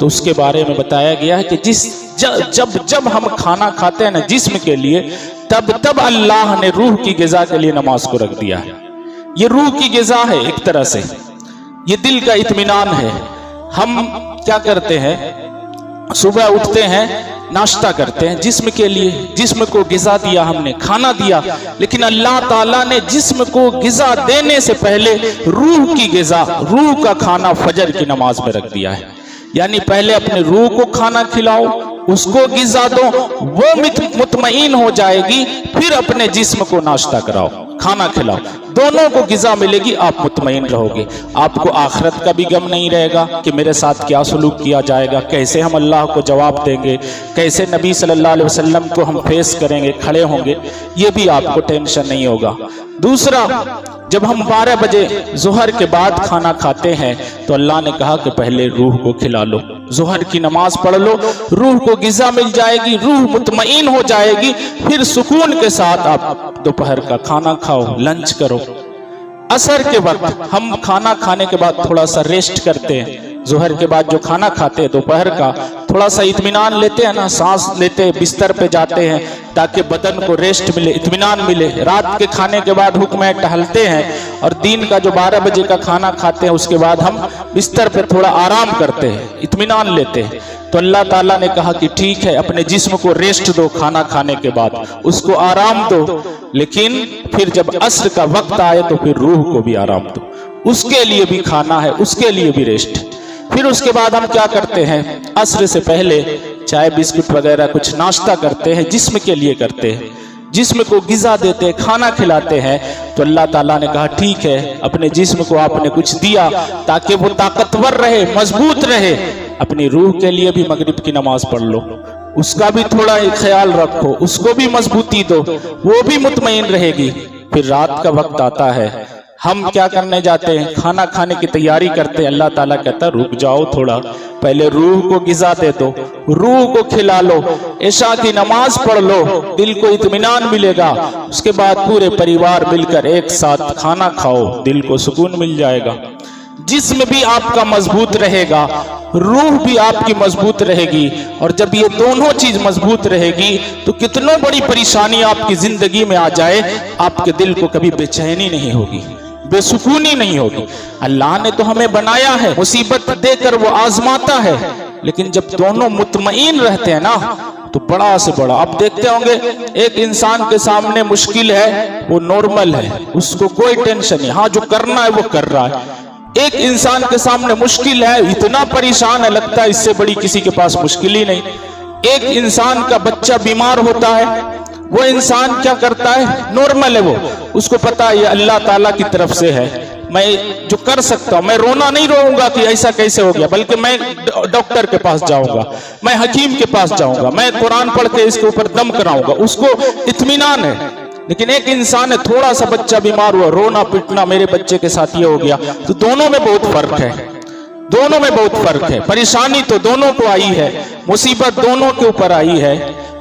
تو اس کے بارے میں بتایا گیا ہے کہ جب ہم کھانا کھاتے ہیں نا جسم کے لیے، تب اللہ نے روح کی غذا کے لیے نماز کو رکھ دیا ہے۔ یہ روح کی غذا ہے ایک طرح سے، یہ دل کا اطمینان ہے۔ ہم کیا کرتے ہیں؟ صبح اٹھتے ہیں، ناشتہ کرتے ہیں جسم کے لیے، جسم کو غذا دیا، ہم نے کھانا دیا، لیکن اللہ تعالیٰ نے جسم کو غذا دینے سے پہلے روح کی غذا، روح کا کھانا فجر کی نماز میں رکھ دیا ہے۔ یعنی پہلے اپنے روح کو کھانا کھلاؤ، اس کو غذا دو، وہ مطمئن ہو جائے گی، پھر اپنے جسم کو ناشتہ کراؤ، کھانا کھلاؤ، دونوں کو غذا ملے گی، آپ مطمئن رہو گے۔ آپ کو آخرت کا بھی غم نہیں رہے گا کہ میرے ساتھ کیا سلوک کیا جائے گا، کیسے ہم اللہ کو جواب دیں گے، کیسے نبی صلی اللہ علیہ وسلم کو ہم فیس کریں گے، کھڑے ہوں گے، یہ بھی آپ کو ٹینشن نہیں ہوگا۔ دوسرا، جب ہم 12 بجے ظہر کے بعد کھانا کھاتے ہیں تو اللہ نے کہا کہ پہلے روح کو کھلا لو، ظہر کی نماز پڑھ لو، روح کو غذا مل جائے گی، روح مطمئن ہو جائے گی، پھر سکون کے ساتھ آپ دوپہر کا کھانا کھاؤ، لنچ کرو۔ عصر کے وقت ہم کھانا کھانے کے بعد تھوڑا سا ریسٹ کرتے ہیں، ظہر کے بعد جو کھانا کھاتے ہیں دوپہر کا، تھوڑا سا اطمینان لیتے ہیں نا، سانس لیتے، بستر پہ جاتے ہیں تاکہ بدن کو ریسٹ ملے، اطمینان ملے۔ رات کے کھانے کے بعد حکم ہے ٹہلتے ہیں، اور دن کا جو 12 بجے کا کھانا کھاتے ہیں اس کے بعد ہم بستر پہ تھوڑا آرام کرتے ہیں، اطمینان لیتے ہیں۔ تو اللہ تعالیٰ نے کہا کہ ٹھیک ہے، اپنے جسم کو ریسٹ دو، کھانا کھانے کے بعد اس کو آرام دو، لیکن پھر جب عصر کا وقت آئے تو پھر روح کو بھی آرام دو، اس کے لیے بھی کھانا ہے، اس کے لیے بھی ریسٹ۔ پھر اس کے بعد ہم کیا کرتے ہیں؟ عصر سے پہلے چائے بسکٹ وغیرہ کچھ ناشتہ کرتے ہیں، جسم کے لیے کرتے ہیں، جسم کو غذا دیتے ہیں، کھانا کھلاتے ہیں۔ تو اللہ تعالیٰ نے کہا ٹھیک ہے، اپنے جسم کو آپ نے کچھ دیا تاکہ وہ طاقتور رہے، مضبوط رہے، اپنی روح کے لیے بھی مغرب کی نماز پڑھ لو، اس کا بھی تھوڑا خیال رکھو، اس کو بھی مضبوطی دو، وہ بھی مطمئن رہے گی۔ پھر رات کا وقت آتا ہے، ہم کیا کرنے جاتے ہیں؟ کھانا کھانے کی تیاری کرتے ہیں۔ اللہ تعالیٰ کہتا ہے رک جاؤ تھوڑا، پہلے روح کو غذا دے دو، روح کو کھلا لو، عشاء کی نماز پڑھ لو، دل کو اطمینان ملے گا، اس کے بعد پورے پریوار مل کر ایک ساتھ کھانا کھاؤ، دل کو سکون مل جائے گا، جسم بھی آپ کا مضبوط رہے گا، روح بھی آپ کی مضبوط رہے گی۔ اور جب یہ دونوں چیز مضبوط رہے گی تو کتنوں بڑی پریشانی آپ کی زندگی میں آ جائے، آپ کے دل کو کبھی بے چینی نہیں ہوگی، بے سکونی نہیں ہوگی۔ اللہ نے تو ہمیں بنایا ہے، مصیبت دے کر وہ آزماتا ہے، لیکن جب دونوں مطمئن رہتے ہیں نا تو بڑا سے بڑا، آپ دیکھتے ہوں گے ایک انسان کے سامنے مشکل ہے وہ نارمل ہے، اس کو کوئی ٹینشن نہیں، ہاں جو کرنا ہے وہ کر رہا ہے۔ ایک انسان کے سامنے مشکل ہے، اتنا پریشان ہے، لگتا ہے اس سے بڑی کسی کے پاس مشکل ہی نہیں۔ ایک انسان کا بچہ بیمار ہوتا ہے، وہ انسان کیا کرتا ہے؟ نارمل ہے، وہ اس کو پتا ہے یہ اللہ تعالیٰ کی طرف سے ہے، میں جو کر سکتا ہوں، میں رونا نہیں روؤں گا کہ ایسا کیسے ہو گیا، بلکہ میں ڈاکٹر کے پاس جاؤں گا، میں حکیم کے پاس جاؤں گا، میں قرآن پڑھ کے اس کے اوپر دم کراؤں گا، اس کو اطمینان ہے۔ لیکن ایک انسان ہے، تھوڑا سا بچہ بیمار ہوا، رونا پٹنا، میرے بچے کے ساتھ یہ ہو گیا، تو دونوں میں بہت فرق ہے، دونوں میں بہت فرق ہے۔ پریشانی تو دونوں کو آئی ہے، مصیبت دونوں کے اوپر آئی ہے،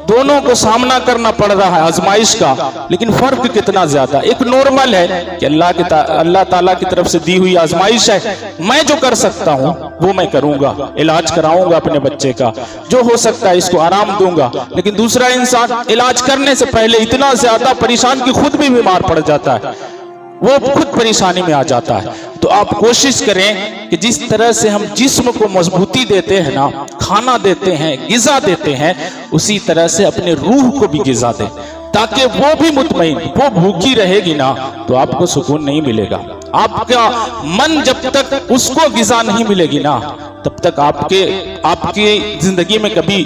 دونوں کو سامنا کرنا پڑ رہا ہے آزمائش کا، لیکن فرق کتنا زیادہ۔ ایک نارمل ہے کہ اللہ تعالیٰ کی طرف سے دی ہوئی آزمائش ہے، میں جو کر سکتا ہوں وہ میں کروں گا، علاج کراؤں گا اپنے بچے کا، جو ہو سکتا ہے اس کو آرام دوں گا۔ لیکن دوسرا انسان علاج کرنے سے پہلے اتنا زیادہ پریشان کہ خود بھی بیمار پڑ جاتا ہے، وہ خود پریشانی میں آ جاتا ہے۔ تو آپ کوشش کریں کہ جس طرح سے ہم جسم کو مضبوطی دیتے ہیں نا، کھانا دیتے ہیں، غذا دیتے ہیں، اسی طرح سے اپنے روح کو بھی غذا دیں تاکہ وہ بھی مطمئن، وہ بھوکی رہے گی نا تو آپ کو سکون نہیں ملے گا۔ آپ کا من جب تک اس کو غذا نہیں ملے گی نا تب تک آپ کی زندگی میں کبھی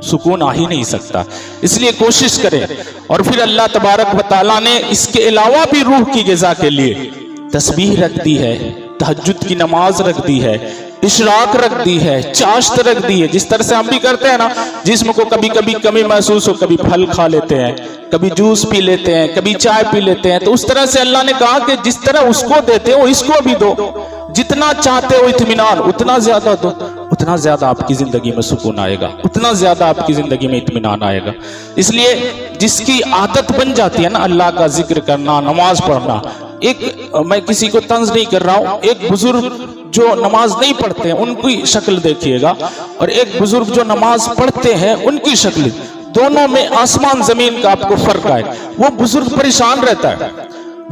سکون آ ہی نہیں سکتا۔ اس لیے کوشش کریں۔ اور پھر اللہ تبارک و تعالیٰ نے اس کے علاوہ بھی روح کی غذا کے لیے تسبیح رکھ دی ہے، تہجد کی نماز رکھ دی ہے، اشراق رکھ دی ہے، چاشت رکھ دی ہے۔ جس طرح سے ہم بھی کرتے ہیں نا، جسم کو کبھی کبھی کمی محسوس ہو، کبھی پھل کھا لیتے ہیں، کبھی جوس پی لیتے ہیں، کبھی چائے پی لیتے ہیں، تو اس طرح سے اللہ نے کہا کہ جس طرح اس کو دیتے ہو اس کو بھی دو، جتنا چاہتے ہو اطمینان اتنا زیادہ دو، اتنا زیادہ آپ کی زندگی میں سکون آئے گا، اتنا زیادہ آپ کی زندگی میں اطمینان آئے گا۔ اس لیے جس کی عادت بن جاتی ہے نا اللہ کا ذکر کرنا، نماز پڑھنا، میں کسی کو طنز نہیں کر رہا ہوں، ایک بزرگ جو نماز نہیں پڑھتے ہیں ان کی شکل دیکھیے گا، اور ایک بزرگ جو نماز پڑھتے ہیں ان کی شکل، دونوں میں آسمان زمین کا آپ کو فرق آئے۔ وہ بزرگ پریشان رہتا ہے،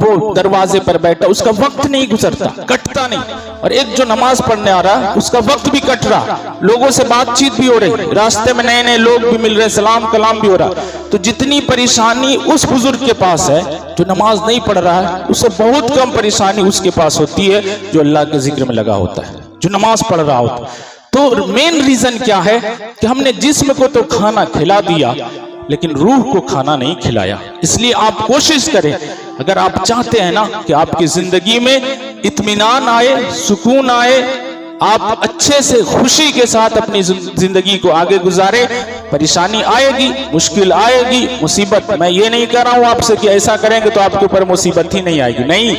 وہ دروازے پر بیٹھا، اس کا وقت نہیں گزرتا، کٹتا نہیں، اور ایک جو نماز پڑھنے آ رہا ہے اس کا وقت بھی کٹ رہا، لوگوں سے بات چیت بھی ہو رہی، راستے میں نئے نئے لوگ بھی مل رہے، سلام کلام بھی ہو رہا۔ تو جتنی پریشانی اس بزرگ کے پاس ہے جو نماز نہیں پڑھ رہا ہے، اس سے بہت کم پریشانی اس کے پاس ہوتی ہے جو اللہ کے ذکر میں لگا ہوتا ہے، جو نماز پڑھ رہا ہوتا ہے۔ تو مین ریزن کیا ہے کہ ہم نے جسم کو تو کھانا کھلا دیا لیکن روح کو کھانا نہیں کھلایا۔ اس لیے آپ کوشش کریں، اگر آپ چاہتے ہیں نا کہ آپ کی زندگی میں اطمینان آئے، سکون آئے، آپ اچھے سے خوشی کے ساتھ اپنی زندگی کو آگے گزارے، پریشانی آئے گی، مشکل آئے گی، مصیبت، میں یہ نہیں کہہ رہا ہوں آپ سے کہ ایسا کریں گے تو آپ کے اوپر مصیبت ہی نہیں آئے گی، نہیں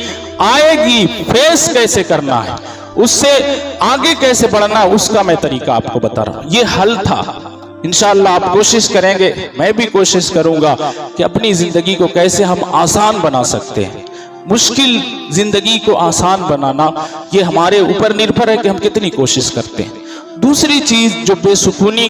آئے گی، فیس کیسے کرنا ہے، اس سے آگے کیسے بڑھنا ہے، اس کا میں طریقہ آپ کو بتا رہا ہوں۔ یہ حل تھا۔ انشاءاللہ آپ کوشش کریں گے، میں بھی کوشش کروں گا کہ اپنی زندگی کو کیسے ہم آسان بنا سکتے ہیں۔ مشکل زندگی کو آسان بنانا یہ ہمارے اوپر نربھر ہے کہ ہم کتنی کوشش کرتے ہیں۔ دوسری چیز جو بے سکونی